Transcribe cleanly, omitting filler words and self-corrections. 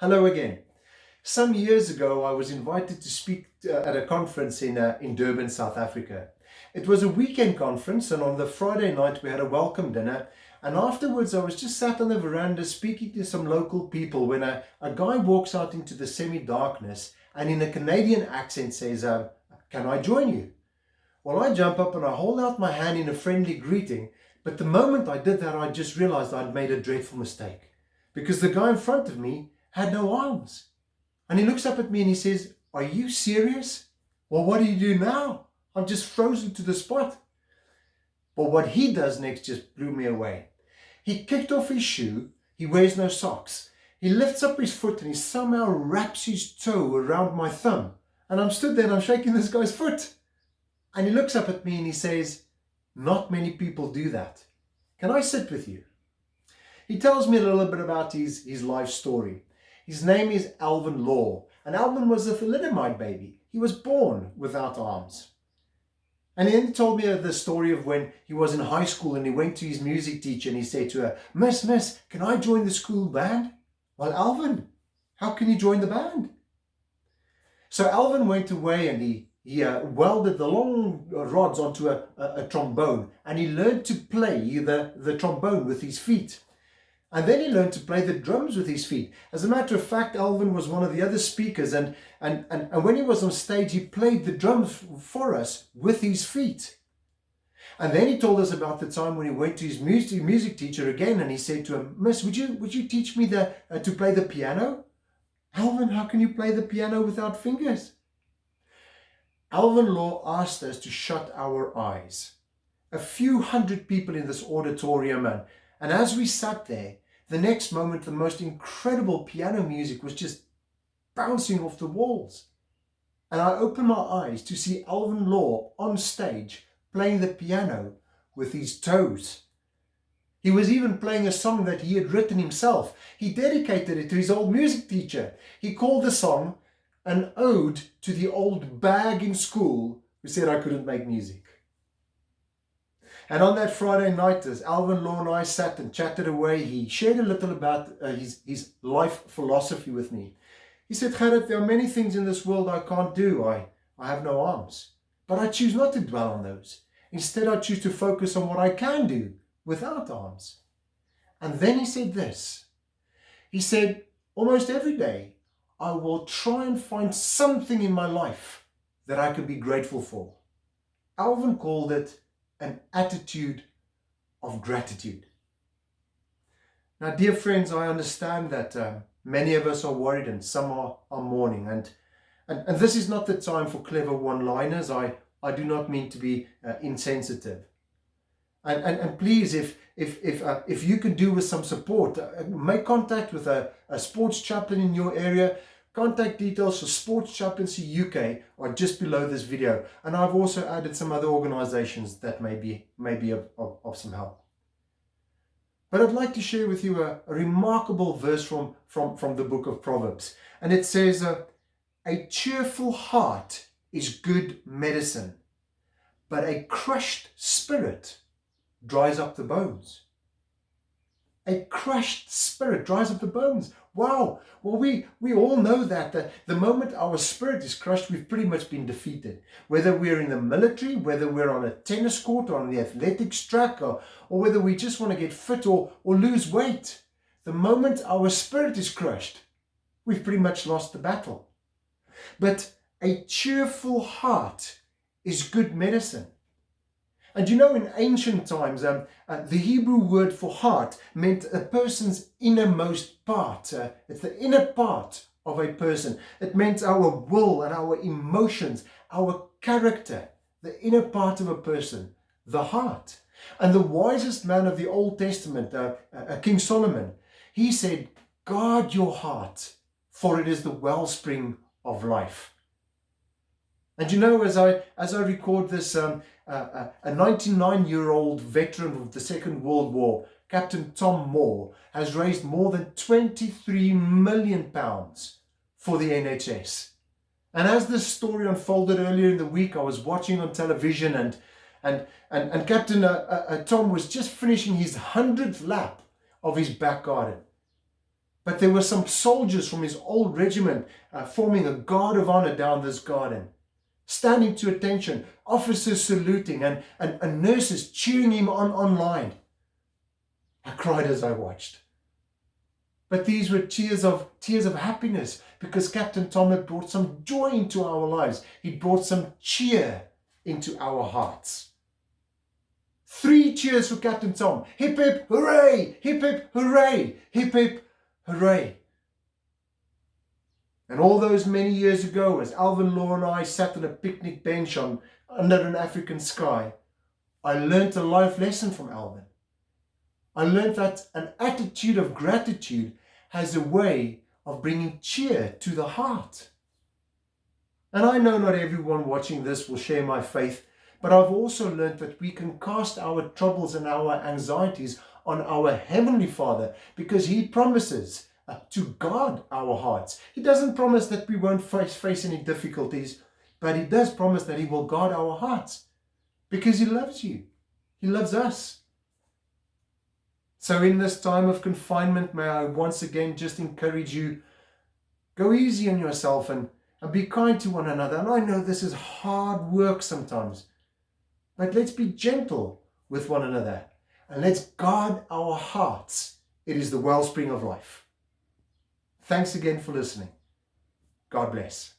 Hello again. Some years ago, I was invited to speak at a conference in Durban, South Africa. It was a weekend conference, and on the Friday night, we had a welcome dinner. And afterwards, I was just sat on the veranda speaking to some local people when a guy walks out into the semi-darkness and in a Canadian accent says, "Can I join you?" Well, I jump up and I hold out my hand in a friendly greeting. But the moment I did that, I just realized I'd made a dreadful mistake because the guy in front of me had no arms. And he looks up at me and he says, "Are you serious? Well, what do you do now? I'm just frozen to the spot." But what he does next just blew me away. He kicked off his shoe. He wears no socks. He lifts up his foot and he somehow wraps his toe around my thumb. And I'm stood there and I'm shaking this guy's foot. And he looks up at me and he says, "Not many people do that. Can I sit with you?" He tells me a little bit about his life story. His name is Alvin Law, and Alvin was a thalidomide baby. He was born without arms. And then he told me the story of when he was in high school and he went to his music teacher and he said to her, Miss, can I join the school band?" "Well, Alvin, how can you join the band?" So Alvin went away and he welded the long rods onto a trombone, and he learned to play the trombone with his feet. And then he learned to play the drums with his feet. As a matter of fact, Alvin was one of the other speakers, and when he was on stage, he played the drums for us with his feet. And then he told us about the time when he went to his music teacher again, and he said to him, "Miss, would you teach me to play the piano?" "Alvin, how can you play the piano without fingers?" Alvin Law asked us to shut our eyes. A few hundred people in this auditorium, and as we sat there, the next moment, the most incredible piano music was just bouncing off the walls. And I opened my eyes to see Alvin Law on stage playing the piano with his toes. He was even playing a song that he had written himself. He dedicated it to his old music teacher. He called the song "An Ode to the Old Bag in School Who Said I Couldn't Make Music." And on that Friday night, as Alvin Law and I sat and chatted away, he shared a little about his life philosophy with me. He said, "Gerrit, there are many things in this world I can't do. I have no arms. But I choose not to dwell on those. Instead, I choose to focus on what I can do without arms." And then he said this. He said, "Almost every day, I will try and find something in my life that I can be grateful for." Alvin called it an attitude of gratitude. Now, dear friends, I understand that many of us are worried and some are mourning. And this is not the time for clever one-liners. I do not mean to be insensitive. And please, if you can do with some support, make contact with a sports chaplain in your area. Contact details for Sports Chaplaincy UK are just below this video. And I've also added some other organizations that may be of some help. But I'd like to share with you a remarkable verse from the book of Proverbs. And it says, "A cheerful heart is good medicine, but a crushed spirit dries up the bones." A crushed spirit dries up the bones. Wow. Well, we all know that the moment our spirit is crushed, we've pretty much been defeated. Whether we're in the military, whether we're on a tennis court or on the athletics track, or whether we just want to get fit or lose weight. The moment our spirit is crushed, we've pretty much lost the battle. But a cheerful heart is good medicine. And you know, in ancient times, the Hebrew word for heart meant a person's innermost part. It's the inner part of a person. It meant our will and our emotions, our character, the inner part of a person, the heart. And the wisest man of the Old Testament, King Solomon, he said, "Guard your heart, for it is the wellspring of life." And you know, as I record this, a 99-year-old veteran of the Second World War, Captain Tom Moore, has raised more than £23 million for the NHS. And as this story unfolded earlier in the week, I was watching on television, and Captain Tom was just finishing his 100th lap of his back garden. But there were some soldiers from his old regiment forming a guard of honor down this garden, standing to attention, officers saluting, and nurses cheering him on online. I cried as I watched. But these were tears of happiness, because Captain Tom had brought some joy into our lives. He brought some cheer into our hearts. 3 cheers for Captain Tom. Hip hip hooray! Hip hip hooray! Hip hip hooray! And all those many years ago, as Alvin, Law and I sat on a picnic bench under an African sky, I learned a life lesson from Alvin. I learned that an attitude of gratitude has a way of bringing cheer to the heart. And I know not everyone watching this will share my faith, but I've also learned that we can cast our troubles and our anxieties on our Heavenly Father, because He promises to guard our hearts. He doesn't promise that we won't face any difficulties, but He does promise that He will guard our hearts, because He loves you. He loves us. So in this time of confinement, may I once again just encourage you, go easy on yourself and be kind to one another. And I know this is hard work sometimes, but let's be gentle with one another and let's guard our hearts. It is the wellspring of life. Thanks again for listening. God bless.